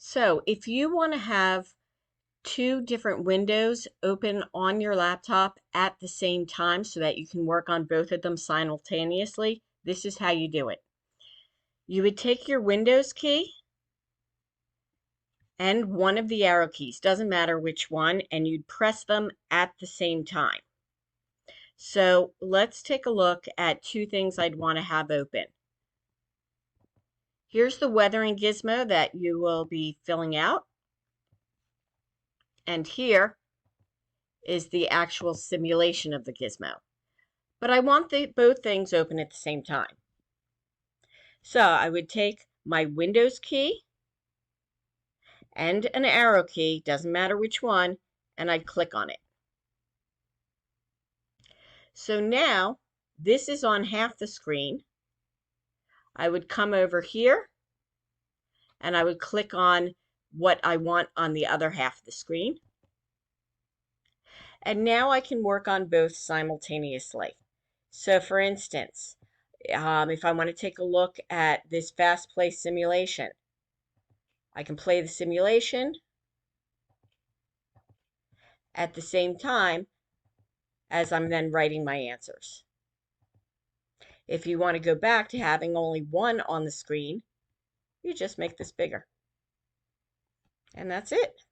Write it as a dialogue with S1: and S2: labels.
S1: So if you want to have two different windows open on your laptop at the same time so that you can work on both of them simultaneously, this is how you do it. You would take your Windows key and one of the arrow keys, doesn't matter which one, and you'd press them at the same time. So let's take a look at two things I'd want to have open. Here's the weathering gizmo that you will be filling out. And here is the actual simulation of the gizmo. But I want both things open at the same time. So I would take my Windows key and an arrow key, doesn't matter which one, and I'd click on it. So now this is on half the screen. I would come over here and I would click on what I want on the other half of the screen. And now I can work on both simultaneously. So for instance, if I want to take a look at this fast play simulation, I can play the simulation at the same time as I'm then writing my answers. If you want to go back to having only one on the screen, you just make this bigger. And that's it.